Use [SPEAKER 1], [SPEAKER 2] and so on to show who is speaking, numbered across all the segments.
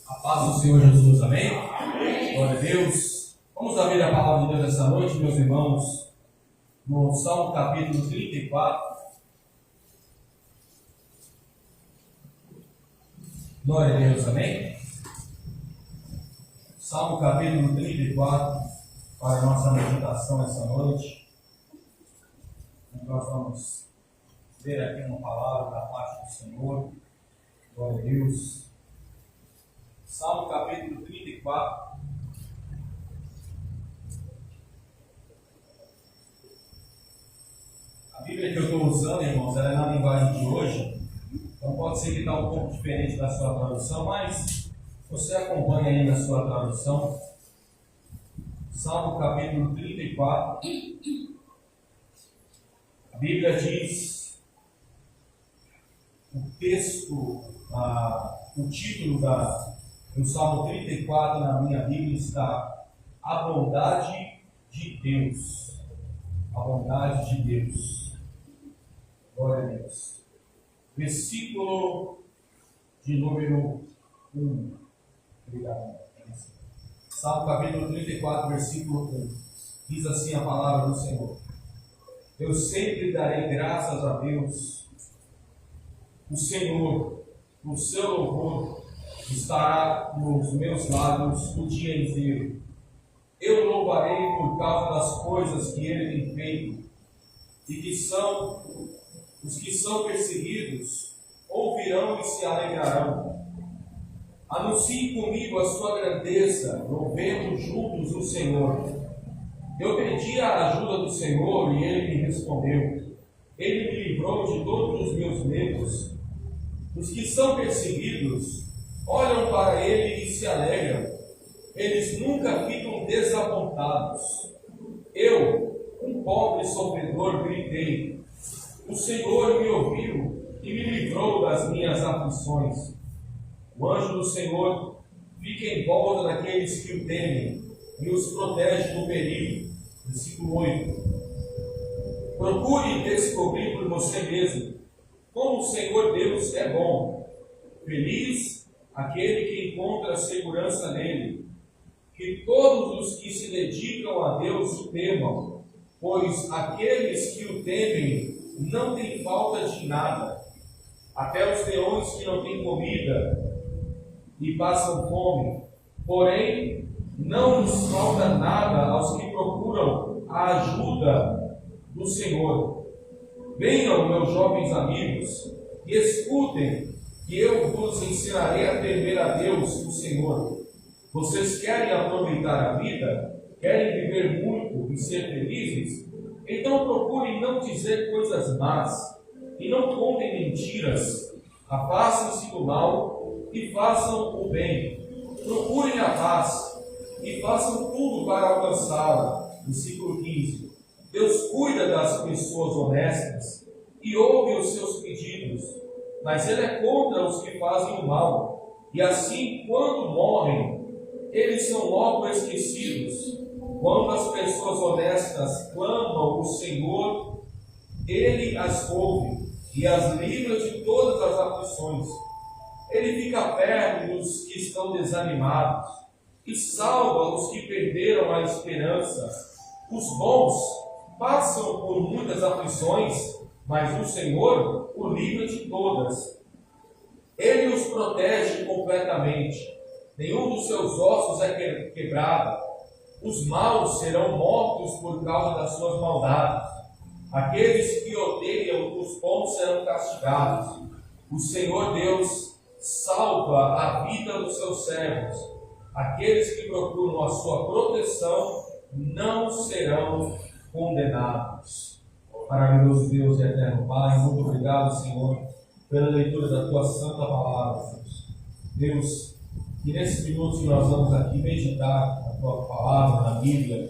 [SPEAKER 1] A paz do Senhor Jesus, amém? Amém. Glória a Deus. Vamos abrir a palavra de Deus essa noite, meus irmãos, no Salmo capítulo 34. Glória a Deus, amém? Salmo capítulo 34, para a nossa meditação essa noite. Nós vamos ver aqui uma palavra da parte do Senhor. Glória a Deus. Salmo capítulo 34. A Bíblia que eu estou usando, irmãos, ela é na linguagem de hoje. Então pode ser que está um pouco diferente da sua tradução, mas você acompanha aí na sua tradução. Salmo capítulo 34. A Bíblia diz, o texto, o título do Salmo 34 na minha Bíblia está A Bondade de Deus. A Bondade de Deus. Glória a Deus. Versículo de número 1. Obrigado. Salmo capítulo 34, versículo 1. Diz assim a palavra do Senhor: Eu sempre darei graças a Deus. O Senhor, o seu louvor, estará nos meus lábios o dia inteiro. Eu louvarei por causa das coisas que ele tem feito, e que são os que são perseguidos ouvirão e se alegrarão. Anuncie comigo a sua grandeza, louvemos juntos o Senhor. Eu pedi a ajuda do Senhor e ele me respondeu. Ele me livrou de todos os meus medos. Os que são perseguidos olham para ele e se alegram. Eles nunca ficam desapontados. Eu, um pobre sofredor, gritei. O Senhor me ouviu e me livrou das minhas aflições. O anjo do Senhor fica em volta daqueles que o temem e os protege do perigo. Versículo 8. Procure descobrir por você mesmo como o Senhor Deus é bom. Feliz aquele que encontra segurança nele. Que todos os que se dedicam a Deus o temam, pois aqueles que o temem não têm falta de nada. Até os leões que não têm comida e passam fome, porém não nos falta nada aos que procuram a ajuda do Senhor. Venham, meus jovens amigos, e escutem, que eu vos ensinarei a temer a Deus, o Senhor. Vocês querem aproveitar a vida? Querem viver muito e ser felizes? Então procurem não dizer coisas más, e não contem mentiras. Afastem-se do mal e façam o bem. Procurem a paz e façam tudo para alcançá-la. Versículo 15. Deus cuida das pessoas honestas e ouve os seus pedidos, mas Ele é contra os que fazem o mal, e assim, quando morrem, eles são logo esquecidos. Quando as pessoas honestas clamam o Senhor, Ele as ouve e as livra de todas as aflições. Ele fica perto dos que estão desanimados e salva os que perderam a esperança. Os bons passam por muitas aflições, mas o Senhor o livra de todas. Ele os protege completamente. Nenhum dos seus ossos é quebrado. Os maus serão mortos por causa das suas maldades. Aqueles que odeiam os bons serão castigados. O Senhor Deus salva a vida dos seus servos. Aqueles que procuram a sua proteção não serão condenados. Maravilhoso Deus e eterno Pai, muito obrigado, Senhor, pela leitura da Tua santa palavra, Deus. Deus, que nesses minutos que nós vamos aqui meditar na Tua palavra, na Bíblia,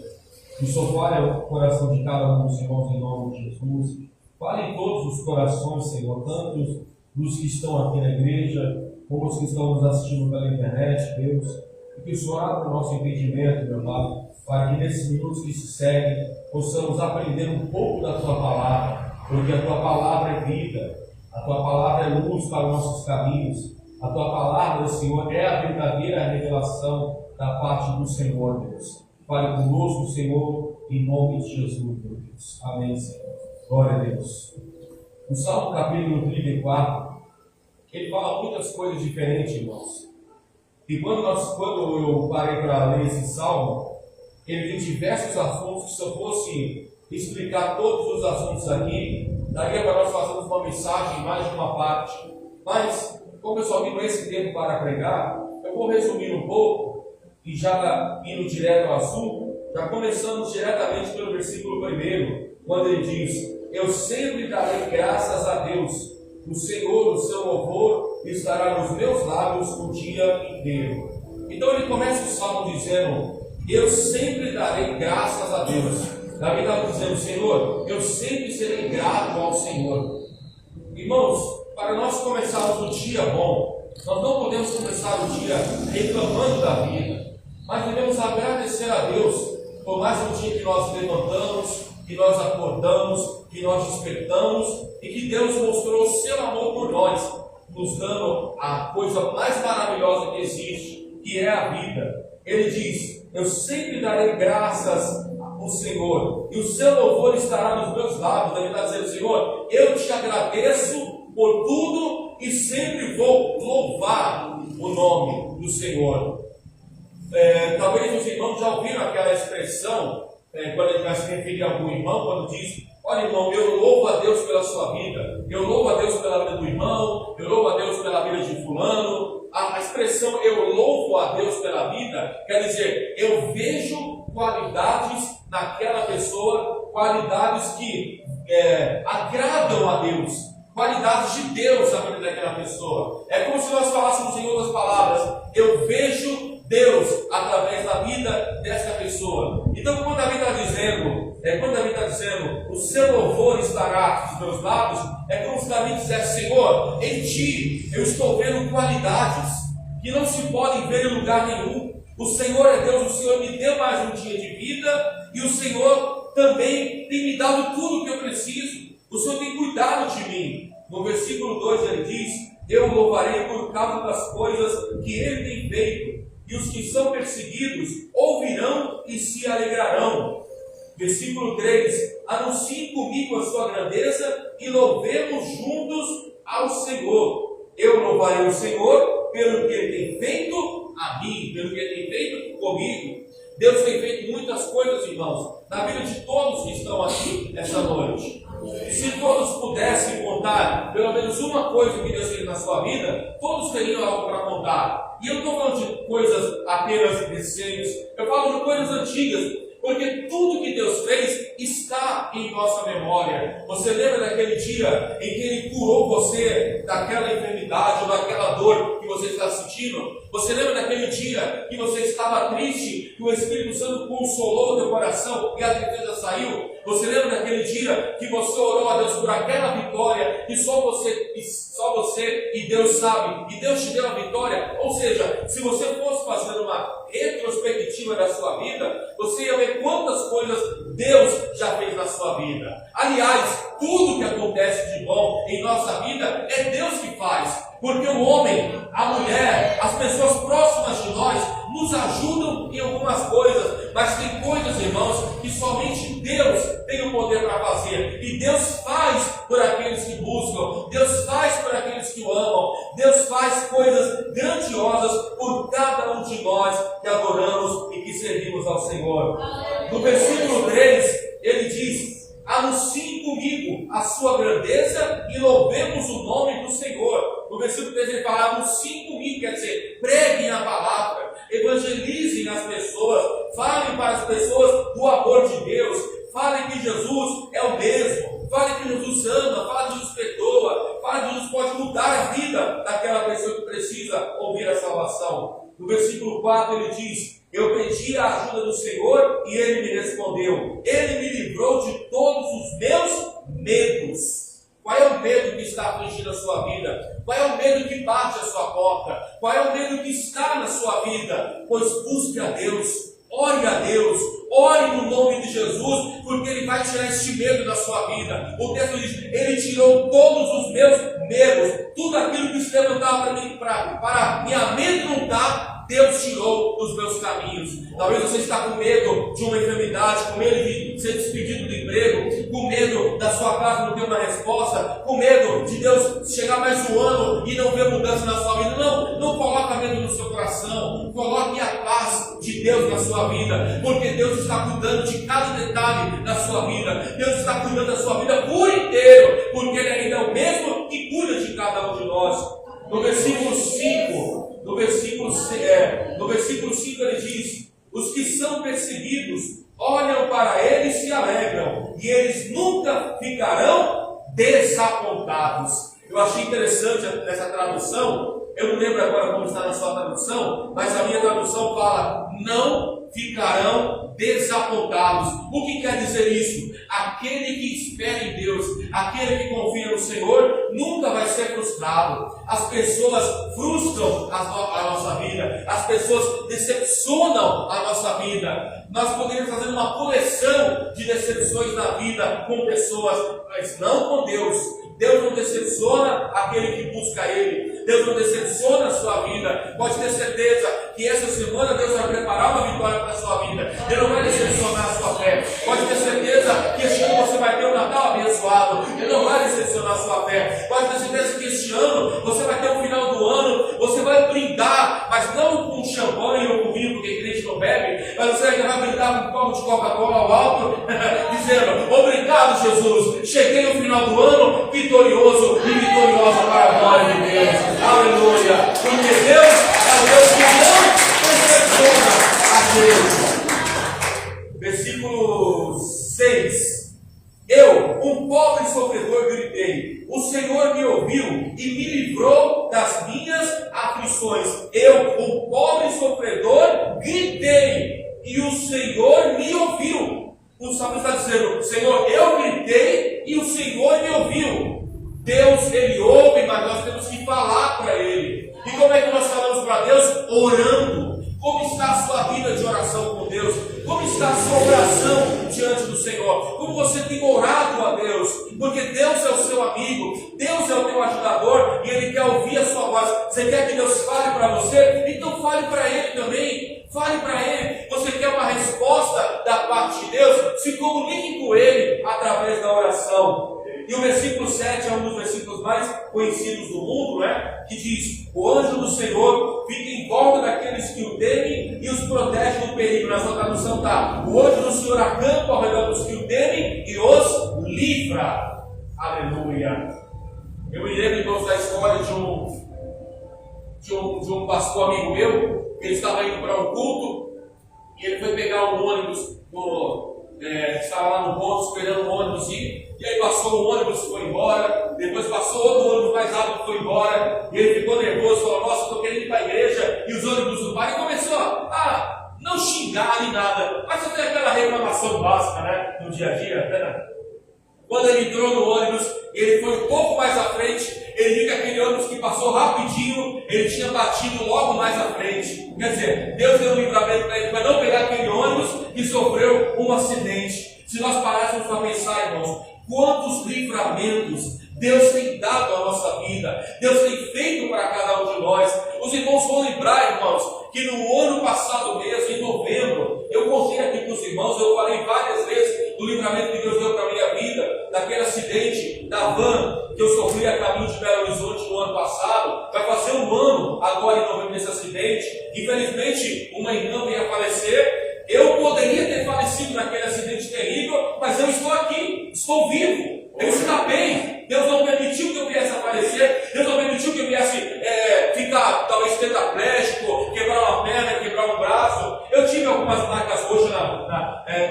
[SPEAKER 1] que o Senhor fale ao coração de cada um dos irmãos em nome de Jesus. Fale em todos os corações, Senhor, tanto dos que estão aqui na igreja, como os que estão nos assistindo pela internet, Deus. E que o Senhor abra o nosso entendimento, meu Pai, para que nesses minutos que se seguem, possamos aprender um pouco da Tua palavra, porque a Tua palavra é vida, a Tua palavra é luz para os nossos caminhos, a A tua palavra, Senhor, é a verdadeira revelação da parte do Senhor, Deus. Fale conosco, Senhor, em nome de Jesus, meu Deus. Amém, Senhor. Glória a Deus. No Salmo capítulo 34, ele fala muitas coisas diferentes, irmãos. E quando eu parei para ler esse Salmo, ele tem diversos assuntos que, se eu fosse explicar todos os assuntos aqui, daria para nós fazermos uma mensagem, mais de uma parte. Mas, como eu só vim com esse tempo para pregar, eu vou resumir um pouco e já indo direto ao assunto, já começando diretamente pelo versículo 1, quando ele diz: eu sempre darei graças a Deus, o Senhor, o seu louvor estará nos meus lábios o dia inteiro. Então ele começa o salmo dizendo: eu sempre darei graças a Deus. Davi estava dizendo: Senhor, eu sempre serei grato ao Senhor. Irmãos, para nós começarmos o dia bom, nós não podemos começar o dia reclamando da vida, mas devemos agradecer a Deus por mais um dia que nós levantamos, que nós acordamos, que nós despertamos e que Deus mostrou o seu amor por nós, nos dando a coisa mais maravilhosa que existe, que é a vida. Ele diz: eu sempre darei graças ao Senhor, e o seu louvor estará nos meus lábios. Ele está dizendo: Senhor, eu te agradeço por tudo e sempre vou louvar o nome do Senhor. Talvez os irmãos já ouviram aquela expressão, quando ele vai se referir a algum irmão, quando diz: olha, irmão, eu louvo a Deus pela sua vida, eu louvo a Deus pela vida do irmão, eu louvo a Deus pela vida de fulano. A expressão eu louvo a Deus pela vida quer dizer, eu vejo qualidades naquela pessoa, qualidades que agradam a Deus, qualidades de Deus na vida daquela pessoa. É como se nós falássemos em outras palavras: eu vejo Deus através da vida dessa pessoa. Então, quando Davi está dizendo, o seu louvor estará nos meus lábios, é como se Davi dissesse: Senhor, em ti eu estou vendo qualidades que não se podem ver em lugar nenhum. O Senhor é Deus, o Senhor me deu mais um dia de vida, e o Senhor também tem me dado tudo o que eu preciso. O Senhor tem cuidado de mim. No versículo 2 ele diz: eu louvarei por causa das coisas que ele tem feito, e os que são perseguidos ouvirão e se alegrarão. Versículo 3: anunciem comigo a sua grandeza e louvemos juntos ao Senhor. Eu louvarei o Senhor pelo que ele tem feito a mim, pelo que ele tem feito comigo. Deus tem feito muitas coisas, irmãos, na vida de todos que estão aqui esta noite. Se todos pudessem contar pelo menos uma coisa que Deus fez na sua vida, todos teriam algo para contar. E eu não estou falando de coisas apenas recentes, eu falo de coisas antigas, porque tudo que Deus fez está em nossa memória. Você lembra daquele dia em que Ele curou você daquela enfermidade ou daquela dor que você está sentindo? Você lembra daquele dia que você estava triste, que o Espírito Santo consolou o teu coração e a tristeza saiu? Você lembra daquele dia que você orou a Deus por aquela vitória que só você e Deus sabe, e Deus te deu a vitória? Ou seja, se você fosse fazer uma retrospectiva da sua vida, você ia ver quantas coisas Deus já fez na sua vida. Aliás, tudo que acontece de bom em nossa vida é Deus que faz. Porque o homem, a mulher, as pessoas próximas de nós nos ajudam em algumas coisas, mas tem coisas, irmãos, que somente Deus tem o poder para fazer. E Deus faz por aqueles que buscam, Deus faz por aqueles que o amam, Deus faz coisas grandiosas por cada um de nós que adoramos e que servimos ao Senhor. No versículo 3, ele diz: anunciem comigo a sua grandeza e louvemos o nome do Senhor. No versículo 3 ele fala: anunciem comigo, quer dizer, preguem a palavra, evangelizem as pessoas, falem para as pessoas do amor de Deus, falem que Jesus é o mesmo, falem que Jesus ama, falem que Jesus perdoa, falem que Jesus pode mudar a vida daquela pessoa que precisa ouvir a salvação. No versículo 4 ele diz: eu pedi a ajuda do Senhor e Ele me respondeu. Ele me livrou de todos os meus medos. Qual é o medo que está afligindo a sua vida? Qual é o medo que bate a sua porta? Qual é o medo que está na sua vida? Pois busque a Deus, ore a Deus, ore no nome de Jesus, porque Ele vai tirar este medo da sua vida. O texto diz: Ele tirou todos os meus medos, tudo aquilo que se levantava para me amedrontar, Deus tirou dos meus caminhos. Talvez você está com medo de uma enfermidade, com medo de ser despedido do emprego, com medo da sua casa não ter uma resposta, com medo de Deus chegar mais um ano e não ver mudança na sua vida. Não coloque medo no seu coração, coloque a paz de Deus na sua vida, porque Deus está cuidando de cada detalhe da sua vida. Deus está cuidando da sua vida por inteiro, porque Ele ainda é o mesmo que cuida de cada um de nós. No versículo 5, no versículo 5 ele diz: os que são perseguidos olham para Ele e se alegram, e eles nunca ficarão desapontados. Eu achei interessante essa tradução. Eu não lembro agora como está na sua tradução, mas a minha tradução fala: não ficarão desapontados. O que quer dizer isso? Aquele que espera em Deus, aquele que confia no Senhor, nunca vai ser frustrado. As pessoas frustram a nossa vida, as pessoas decepcionam a nossa vida. Nós poderíamos fazer uma coleção de decepções na vida com pessoas, mas não com Deus. Deus não decepciona aquele que busca Ele. Deus não decepciona a sua vida. Pode ter certeza que essa semana Deus vai preparar uma vitória para a sua vida. Ele não vai decepcionar a sua fé. Pode ter certeza que este ano você vai ter um Natal abençoado. Ele não vai decepcionar a sua fé. Pode ter certeza que este ano você vai ter um final do ano. Você vai brindar, mas não com champanhe ou com vinho, porque crente não bebe. Mas você ainda vai brindar com um copo de Coca-Cola ao alto, dizendo: obrigado, Jesus. Cheguei no final do ano vitorioso e vitoriosa para a glória de Deus. Aleluia! Porque Deus é o Deus que não decepciona a Deus. Versículo 6. Eu, um pobre sofredor, gritei: o Senhor me ouviu e me livrou das minhas aflições. Eu, um pobre sofredor, gritei e o Senhor me ouviu. O salmo está dizendo: Senhor, eu gritei e o Senhor me ouviu. Deus, Ele ouve, mas nós temos que falar para Ele. E como é que nós falamos para Deus? Orando. Como está a sua vida de oração com Deus? Como está a sua oração diante do Senhor? Como você tem orado a Deus? Porque Deus é o seu amigo, Deus é o teu ajudador e Ele quer ouvir a sua voz. Você quer que Deus fale para você? Então fale para Ele também. Fale para Ele. Você quer uma resposta da parte de Deus? Se comunique com Ele através da oração. E o versículo 7 é um dos versículos mais conhecidos do mundo, né? Que diz: o anjo do Senhor fica em volta daqueles que o temem e os protege do perigo. Na sua tradução está: o anjo do Senhor acampa ao redor dos que o temem e os livra. Aleluia. Eu me lembro, então, da história de um pastor amigo meu, que ele estava indo para um culto e ele foi pegar um ônibus estava lá no ponto esperando o ônibus ir, e aí passou o ônibus e foi embora, depois passou outro ônibus mais rápido e foi embora, e ele ficou nervoso, falou: nossa, estou querendo ir para a igreja, e os ônibus não param, e começou a não xingar nem nada, mas só tem aquela reclamação básica, né, no dia a dia, né? Quando ele entrou no ônibus, ele foi um pouco mais à frente, ele viu que aquele ônibus que passou rapidinho, ele tinha batido logo mais à frente. Quer dizer, Deus deu um livramento para ele para não pegar aquele ônibus que sofreu um acidente. Se nós parássemos para pensar, irmãos, quantos livramentos Deus tem dado à nossa vida, Deus tem feito para cada um de nós. Os irmãos vão lembrar, irmãos, que no ano passado mesmo, em novembro, eu contei aqui para os irmãos, eu falei várias vezes do livramento que Deus deu para a minha vida, daquele acidente da van que eu sofri a caminho de Belo Horizonte no ano passado. Vai fazer um ano agora em novembro desse acidente. Infelizmente, uma irmã veio a falecer. Eu poderia ter falecido naquele acidente terrível, mas eu estou aqui, estou vivo. Eu escapei. Deus não permitiu que eu viesse a falecer. Deus não permitiu que eu viesse ficar talvez tetraplégico, quebrar uma perna, quebrar um braço. Eu tive algumas marcas roxas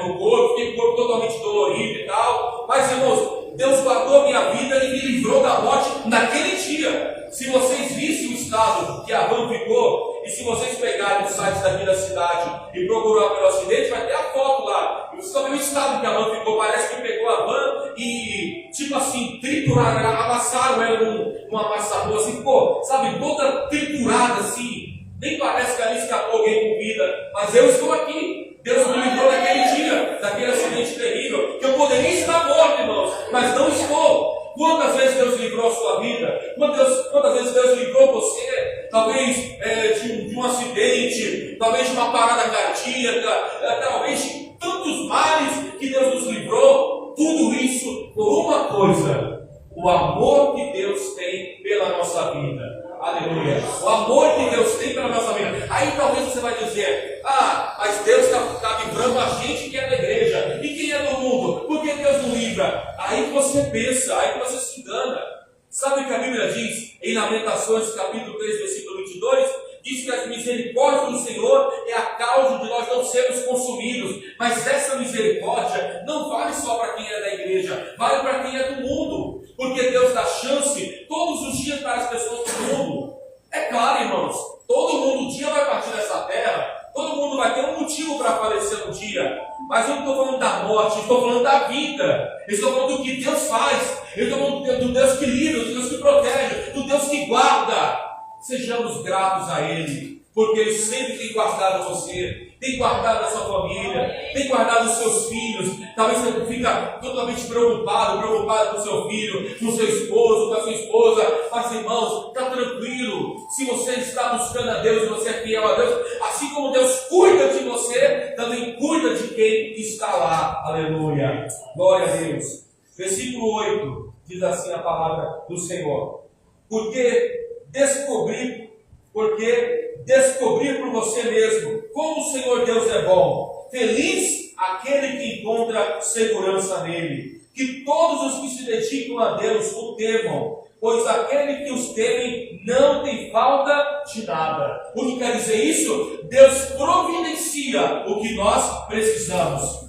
[SPEAKER 1] no corpo, fiquei com o corpo totalmente dolorido e tal. Mas, irmãos, Deus guardou a minha vida e me livrou da morte naquele dia. Se vocês vissem o estado que a van ficou, e se vocês pegarem os sites daqui da cidade e procurar pelo acidente, vai ter a foto lá. E vocês vão ver o estado que a van ficou. Parece que pegou a van e, tipo assim, trituraram, amassaram ela numa massa boa, assim, ficou, sabe, toda triturada assim. Nem parece que ali escapou alguém com vida. Mas eu estou aqui. Deus me livrou naquele dia. de um acidente, talvez de uma parada cardíaca, talvez de tantos males que Deus nos livrou, tudo isso por uma coisa: o amor que Deus tem pela nossa vida. Aleluia. O amor que Deus tem pela nossa vida. Aí talvez você vai dizer: ah, mas Deus está livrando a gente que é da igreja. E quem é do mundo? Por que Deus não livra? Aí que você pensa, aí que você se engana. Sabe o que a Bíblia diz em Lamentações, capítulo 3, versículo 22? Diz que a misericórdia do Senhor é a causa de nós não sermos consumidos. Mas essa misericórdia não vale só para quem é da igreja, vale para quem é do mundo. Porque Deus dá chance todos os dias para as pessoas do mundo. É claro, irmãos, todo mundo um dia vai partir dessa terra, todo mundo vai ter um motivo para falecer um dia. Mas eu não estou falando da morte, eu estou falando da vida. Eu estou falando do que Deus faz. Eu estou falando do Deus que livra, do Deus que protege, do Deus que guarda. Sejamos gratos a Ele, porque Ele sempre tem guardado você, tem guardado a sua família, tem guardado os seus filhos. Talvez você fica totalmente preocupado com o seu filho, com o seu esposo, com a sua esposa. Mas, irmãos, está tranquilo. Se você está buscando a Deus, você é fiel a Deus, assim como Deus cuida de você, também cuida de quem está lá. Aleluia. Glória a Deus. Versículo 8 diz assim a palavra do Senhor: porque descobrir por você mesmo como o Senhor Deus é bom. Feliz aquele que encontra segurança nele. Que todos os que se dedicam a Deus o temam, pois aquele que os teme não tem falta de nada. O que quer dizer isso? Deus providencia o que nós precisamos.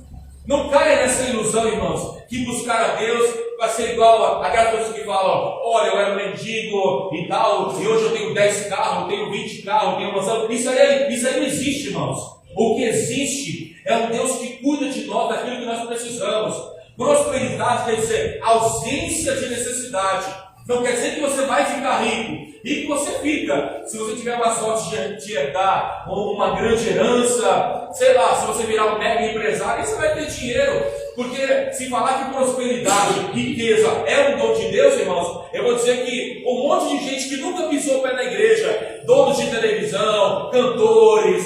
[SPEAKER 1] Não caia nessa ilusão, irmãos, que buscar a Deus vai ser igual aquelas pessoas que falam: olha, eu era mendigo e tal, e hoje eu tenho 10 carros, tenho 20 carros, tenho mansão. Isso aí não existe, irmãos. O que existe é um Deus que cuida de nós, daquilo que nós precisamos. Prosperidade quer dizer ausência de necessidade. Não quer dizer que você vai ficar rico. Rico você fica, se você tiver uma sorte de herdar uma grande herança, sei lá, se você virar um mega empresário, aí você vai ter dinheiro. Porque se falar que prosperidade, riqueza é um dom de Deus, irmãos, eu vou dizer que um monte de gente que nunca pisou o pé na igreja, donos de televisão, cantores,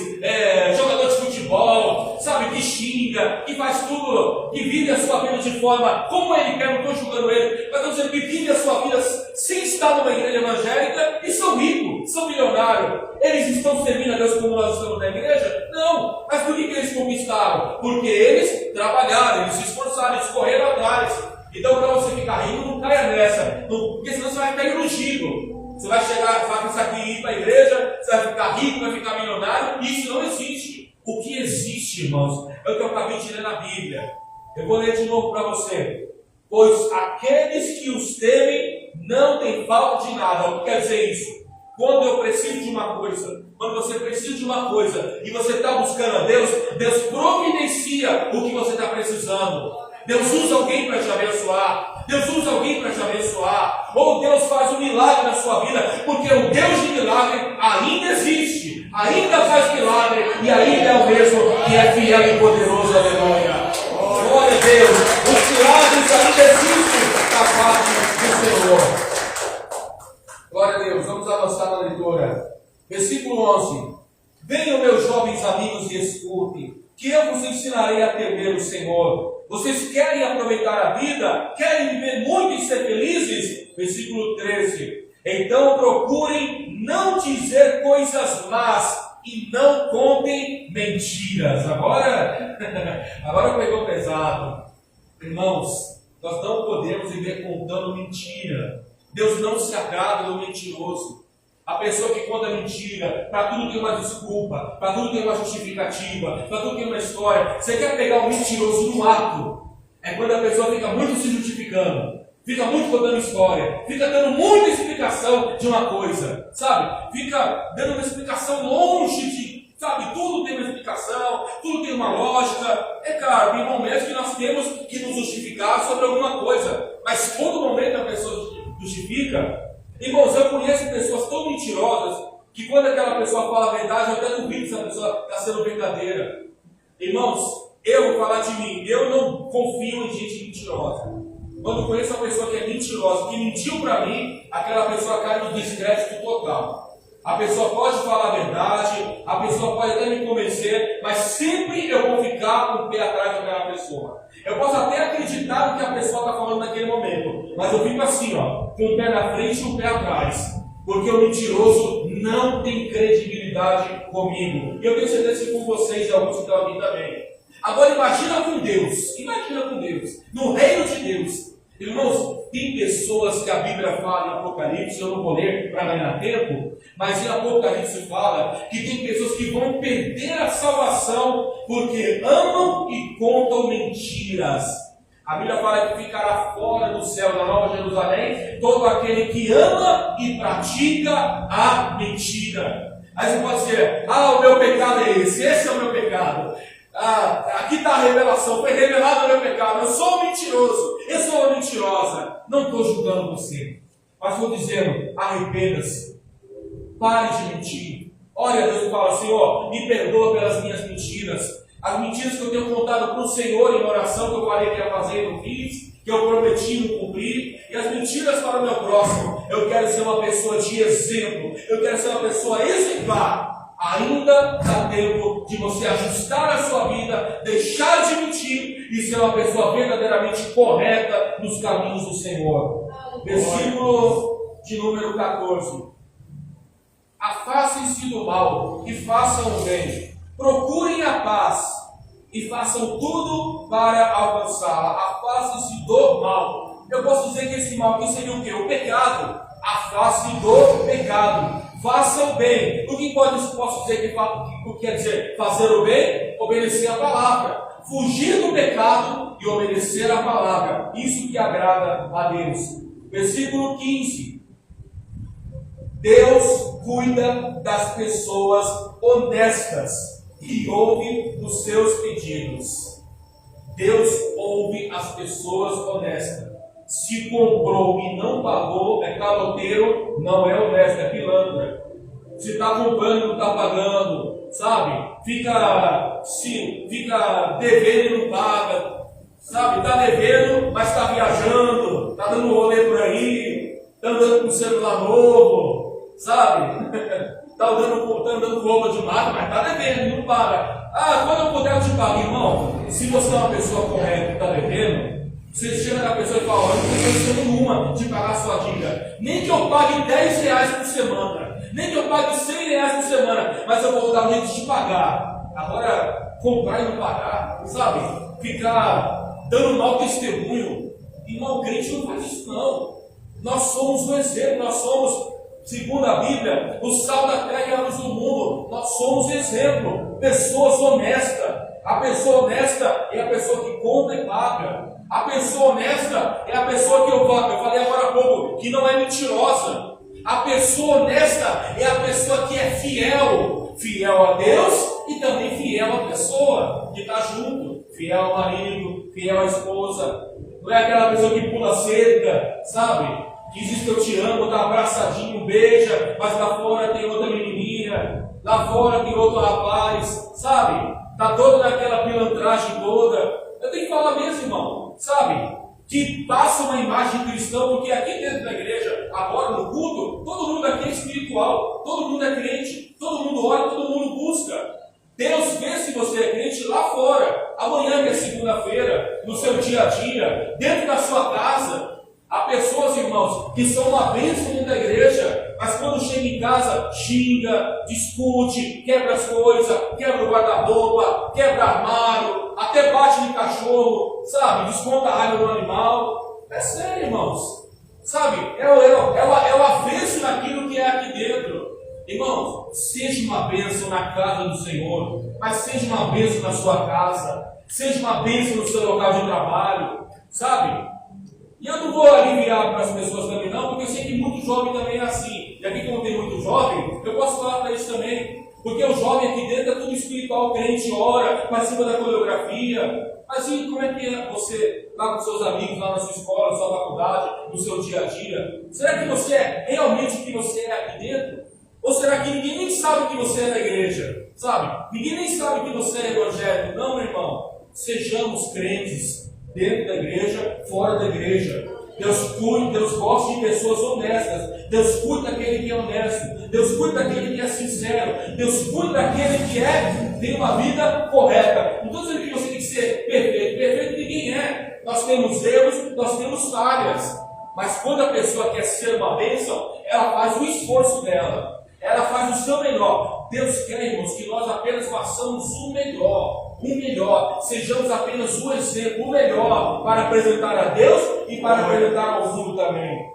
[SPEAKER 1] jogadores de futebol, sabe, que xinga, que faz tudo, que vive a sua vida de forma como ele quer, não estou julgando ele, mas estou dizendo que vive a sua vida sem estar numa igreja evangélica e são ricos, são milionários. Eles estão servindo a Deus como nós estamos na igreja? Não. Mas por que eles conquistaram? Porque eles trabalharam, eles se esforçaram, eles correram atrás. Então, para você ficar rico, não caia nessa, porque senão você vai ficar iludido. Você vai chegar, vai pensar que ir para a igreja, você vai ficar rico, vai ficar milionário. Isso não existe. O que existe, irmãos, é o que eu acabei de ler na Bíblia. Eu vou ler de novo para você. Pois aqueles que os temem não têm falta de nada. O que quer dizer isso? Quando eu preciso de uma coisa, quando você precisa de uma coisa e você está buscando a Deus, Deus providencia o que você está precisando. Deus usa alguém para te abençoar. Deus usa alguém para te abençoar. Ou Deus faz um milagre na sua vida, porque o Deus de milagre ainda existe, ainda faz milagre e ainda é o mesmo que é fiel e poderoso. Aleluia. Glória a Deus. Os milagres ainda existem da parte do Senhor. Glória a Deus. Vamos avançar na leitura. Versículo 11. Venham, meus jovens amigos, e escutem, que eu vos ensinarei a temer o Senhor. Vocês querem aproveitar a vida? Querem viver muito e ser felizes? Versículo 13. Então procurem não dizer coisas más e não contem mentiras. Agora pegou pesado. Irmãos, nós não podemos viver contando mentira. Deus não se agrada do mentiroso. A pessoa que conta mentira, para tudo tem uma desculpa, para tudo tem uma justificativa, para tudo tem uma história. Você quer pegar o mentiroso no ato? É quando a pessoa fica muito se justificando, fica muito contando história, fica dando muita explicação de uma coisa, sabe? Fica dando uma explicação longe de, sabe? Tudo tem uma explicação, tudo tem uma lógica. É claro, tem momentos que nós temos que nos justificar sobre alguma coisa, mas todo momento a pessoa justifica. Irmãos, eu conheço pessoas tão mentirosas que quando aquela pessoa fala a verdade, eu até duvido se a pessoa está sendo verdadeira. Irmãos, eu vou falar de mim, eu não confio em gente mentirosa. Quando eu conheço uma pessoa que é mentirosa, que mentiu para mim, aquela pessoa cai no descrédito total. A pessoa pode falar a verdade, convencer, mas sempre eu vou ficar com o pé atrás daquela pessoa. Eu posso até acreditar no que a pessoa está falando naquele momento, mas eu fico assim, ó, com o pé na frente e o pé atrás. Porque o mentiroso não tem credibilidade comigo. E eu tenho certeza que com vocês e alguns que estão aqui também. Agora imagina com Deus, no reino de Deus. Irmãos, tem pessoas que a Bíblia fala em Apocalipse, eu não vou ler para ganhar tempo, mas em Apocalipse fala que tem pessoas que vão perder a salvação porque amam e contam mentiras. A Bíblia fala que ficará fora do céu da Nova Jerusalém todo aquele que ama e pratica a mentira. Aí você pode dizer, o meu pecado é esse é o meu pecado. Aqui está a revelação, foi revelado o meu pecado, eu sou um mentiroso, eu sou uma mentirosa. Não estou julgando você, mas estou dizendo, arrependa-se, pare de mentir. Olha, Deus fala, Senhor, me perdoa pelas minhas mentiras, as mentiras que eu tenho contado para o Senhor em oração, que eu falei que ia fazer e não fiz, que eu prometi não cumprir, e as mentiras para o meu próximo. Eu quero ser uma pessoa de exemplo, eu quero ser uma pessoa exemplar. Ainda dá tempo de você ajustar a sua vida, deixar de mentir e ser uma pessoa verdadeiramente correta nos caminhos do Senhor. Versículo de número 14. Afastem-se do mal e façam o bem. Procurem a paz e façam tudo para alcançá-la. Afastem-se do mal. Eu posso dizer que esse mal aqui seria o quê? O pecado. Afaste do pecado. Faça o bem. O que posso dizer que quer dizer fazer o bem? Obedecer a palavra. Fugir do pecado e obedecer a palavra. Isso que agrada a Deus. Versículo 15. Deus cuida das pessoas honestas e ouve os seus pedidos. Deus ouve as pessoas honestas. Se comprou e não pagou, é caloteiro, não é honesto, é pilantra. Se está comprando e não está pagando, sabe? Fica devendo e não paga, sabe? Está devendo, mas está viajando, está dando rolê por aí, está andando com um celular novo, sabe? Está andando com roupa de marca, mas está devendo e não paga. Quando eu puder eu te pago, irmão. Se você é uma pessoa correta e está devendo, você chega na pessoa e fala, eu não tenho condição nenhuma de pagar a sua dívida. Nem que eu pague R$10 por semana, nem que eu pague R$100 por semana, mas eu vou dar um jeito de pagar. Agora, comprar e não pagar, sabe? Ficar dando mau testemunho. Irmão, o crente não faz isso não. Nós somos um exemplo, nós somos, segundo a Bíblia, o sal da terra e a luz do mundo. Nós somos exemplo, pessoas honestas. A pessoa honesta é a pessoa que conta e paga. A pessoa honesta é a pessoa que eu falei agora há pouco, que não é mentirosa. A pessoa honesta é a pessoa que é fiel. Fiel a Deus e também fiel à pessoa que está junto. Fiel ao marido, fiel à esposa. Não é aquela pessoa que pula cerca, sabe? Que diz que eu te amo, dá abraçadinho, beija, mas lá fora tem outra menininha, lá fora tem outro rapaz, sabe? Está toda naquela pilantragem toda. Eu tenho que falar mesmo, irmão, sabe? Que passa uma imagem cristã, porque aqui dentro da igreja, agora no culto, todo mundo aqui é espiritual, todo mundo é crente, todo mundo ora, todo mundo busca. Deus vê se você é crente lá fora, amanhã que é segunda-feira, no seu dia a dia, dentro da sua casa. Há pessoas, irmãos, que são uma bênção dentro da igreja, mas quando chega em casa, xinga, discute, quebra as coisas, quebra o guarda-roupa, quebra armário, até bate no cachorro, sabe? Desconta a raiva do animal. É sério, irmãos. Sabe? É o avesso naquilo que é aqui dentro. Irmãos, seja uma bênção na casa do Senhor, mas seja uma bênção na sua casa, seja uma bênção no seu local de trabalho, sabe? E eu não vou aliviar para as pessoas também não, porque eu sei que muito jovem também é assim. E aqui como tem muito jovem, eu posso falar para isso também. Porque o jovem aqui dentro é tudo espiritual, crente, ora, participa da coreografia. Mas e como é que é você lá com seus amigos, lá na sua escola, na sua faculdade, no seu dia a dia? Será que você é realmente o que você é aqui dentro? Ou será que ninguém nem sabe que você é da igreja? Sabe? Ninguém nem sabe que você é evangélico. Não, meu irmão. Sejamos crentes. Dentro da igreja, fora da igreja. Deus gosta de pessoas honestas. Deus cuida daquele que é honesto. Deus cuida daquele que é sincero. Deus cuida daquele que tem uma vida correta. Não estou dizendo que você tem que ser perfeito. Perfeito ninguém é. Nós temos erros, nós temos falhas. Mas quando a pessoa quer ser uma bênção, ela faz o esforço dela. Ela faz o seu melhor. Deus quer, irmãos, que nós apenas façamos o melhor. Sejamos apenas o exemplo, o melhor, para apresentar a Deus e para apresentar ao mundo também.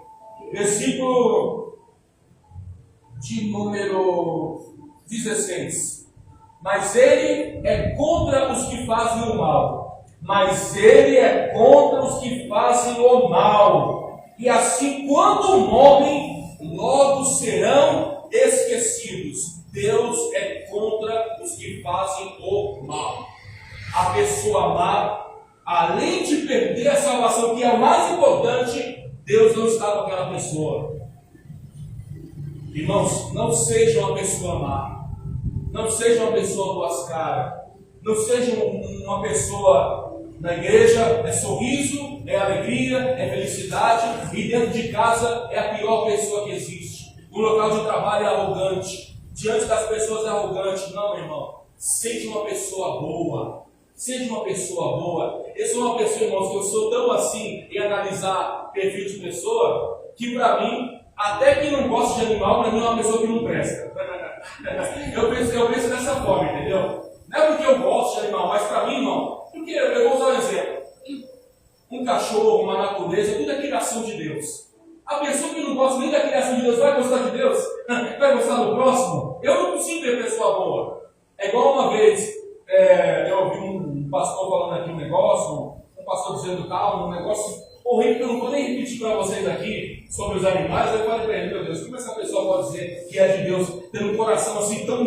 [SPEAKER 1] Versículo de número 16. Mas ele é contra os que fazem o mal. E assim, quando morrem, logo serão esquecidos. Deus é contra os que fazem o mal. A pessoa má, além de perder a salvação, que é o mais importante, Deus não está com aquela pessoa. Irmãos, não seja uma pessoa má. Não seja uma pessoa duas caras. Não seja uma pessoa... Na igreja é sorriso, é alegria, é felicidade, e dentro de casa é a pior pessoa que existe. No local de trabalho é arrogante, diante das pessoas é arrogante. Não, meu irmão, seja uma pessoa boa. Seja uma pessoa boa. Eu sou uma pessoa, irmãos, que eu sou tão assim em analisar perfil de pessoa, que para mim, até quem não gosta de animal, para mim é uma pessoa que não presta. Eu penso dessa forma, entendeu? Não é porque eu gosto de animal, mas para mim, irmão, porque eu vou usar um exemplo. Um cachorro, uma natureza, tudo é criação de Deus. A pessoa que não gosta nem da criação de Deus vai gostar de Deus? Vai gostar do próximo? Eu não consigo ver pessoa boa. É igual uma vez, eu ouvi um pastor falando aqui um negócio, um pastor dizendo tal, um negócio horrível que eu não vou nem repetir para vocês aqui sobre os animais. Eu falei para ele, meu Deus, como essa pessoa pode dizer que é de Deus, tendo um coração assim tão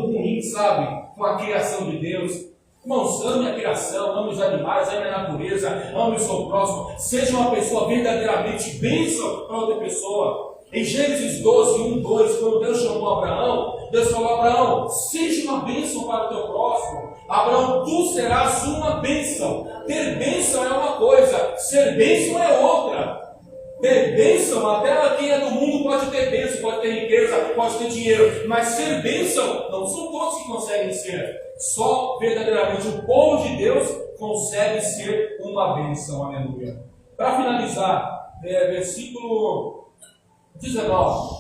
[SPEAKER 1] ruim, sabe? Com a criação de Deus. Irmãos, ame a criação, ame os animais, ame a natureza, ame o seu próximo. Seja uma pessoa verdadeiramente bênção para outra pessoa. Em Gênesis 12, 1, 2, quando Deus chamou Abraão, Deus falou: Abraão, seja uma bênção para o teu próximo. Abraão, tu serás uma bênção. Ter bênção é uma coisa, ser bênção é outra. Ter bênção, até quem é do mundo pode ter bênção, pode ter riqueza, pode ter dinheiro, mas ser bênção, não são todos que conseguem ser. Só verdadeiramente o povo de Deus consegue ser uma bênção, aleluia. Para finalizar, versículo 19: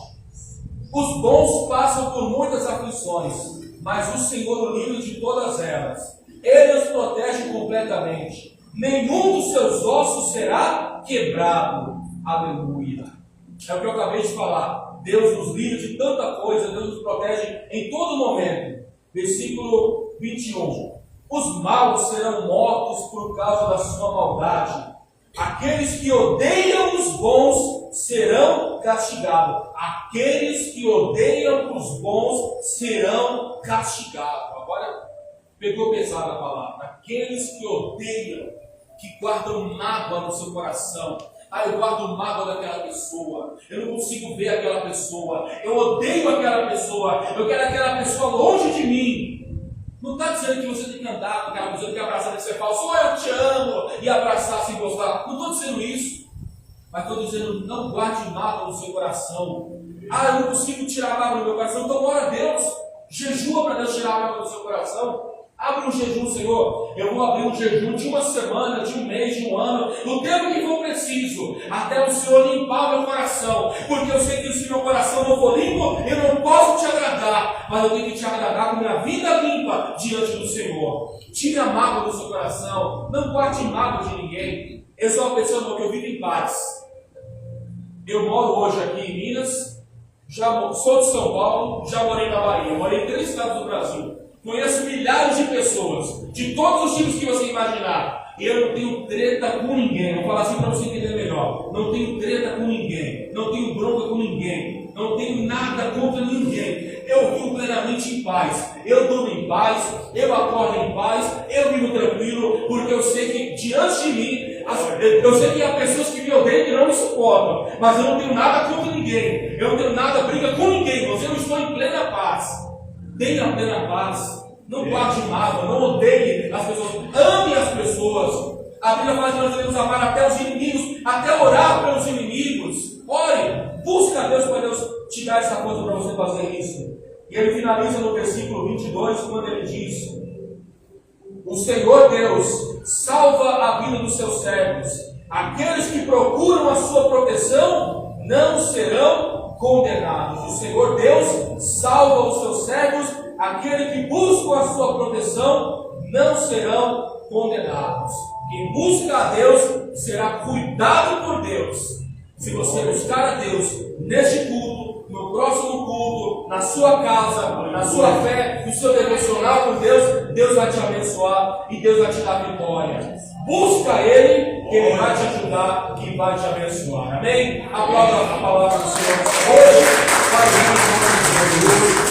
[SPEAKER 1] os bons passam por muitas aflições, mas o Senhor o livra de todas elas. Ele os protege completamente, nenhum dos seus ossos será quebrado. Aleluia. É o que eu acabei de falar. Deus nos livra de tanta coisa, Deus nos protege em todo momento. Versículo 21. Os maus serão mortos por causa da sua maldade. Aqueles que odeiam os bons serão castigados. Aqueles que odeiam os bons serão castigados. Agora pegou pesado a palavra. Aqueles que odeiam, que guardam mágoa no seu coração. Eu guardo mágoa daquela pessoa. Eu não consigo ver aquela pessoa. Eu odeio aquela pessoa. Eu quero aquela pessoa longe de mim. Não está dizendo que você tem que andar com aquela pessoa, tem que abraçar, que você fala, só eu te amo, e abraçar sem gostar. Não estou dizendo isso. Mas estou dizendo, não guarde mágoa no seu coração. Eu não consigo tirar mágoa do meu coração. Então ora a Deus. Jejua para Deus tirar a mágoa do seu coração. Abre um jejum, Senhor. Eu vou abrir um jejum de uma semana, de um mês, de um ano, no tempo que for preciso, até o Senhor limpar o meu coração. Porque eu sei que se meu coração não for limpo, eu não posso te agradar. Mas eu tenho que te agradar com minha vida limpa diante do Senhor. Tire a mágoa do seu coração. Não guarde mágoa de ninguém. Eu sou uma pessoa que eu vivo em paz. Eu moro hoje aqui em Minas. Sou de São Paulo. Já morei na Bahia. Morei em 3 estados do Brasil. Conheço milhares de pessoas, de todos os tipos que você imaginar. E eu não tenho treta com ninguém. Vou falar assim para você entender melhor. Não tenho treta com ninguém. Não tenho bronca com ninguém. Não tenho nada contra ninguém. Eu vivo plenamente em paz. Eu durmo em paz. Eu acordo em paz. Eu vivo tranquilo. Porque eu sei que diante de mim, eu sei que há pessoas que me odeiam e não me suportam. Mas eu não tenho nada contra ninguém. Eu não tenho nada briga com ninguém. Eu estou em plena paz. Tenha plena paz, não guarde mágoa, não odeie as pessoas, ame as pessoas. A Bíblia fala que nós devemos amar até os inimigos, até orar pelos inimigos. Ore, busca a Deus para Deus te dar essa coisa para você fazer isso. E ele finaliza no versículo 22, quando ele diz: o Senhor Deus salva a vida dos seus servos. Aqueles que procuram a sua proteção não serão condenados. O Senhor Deus salva os seus servos. Aqueles que buscam a sua proteção não serão condenados. Quem busca a Deus será cuidado por Deus. Se você buscar a Deus neste culto, no próximo culto, na sua casa, na sua fé, no seu devocional com Deus, Deus vai te abençoar e Deus vai te dar vitória. Busca Ele, que Ele vai te ajudar e vai te abençoar. Amém? Aplauda a palavra do Senhor hoje.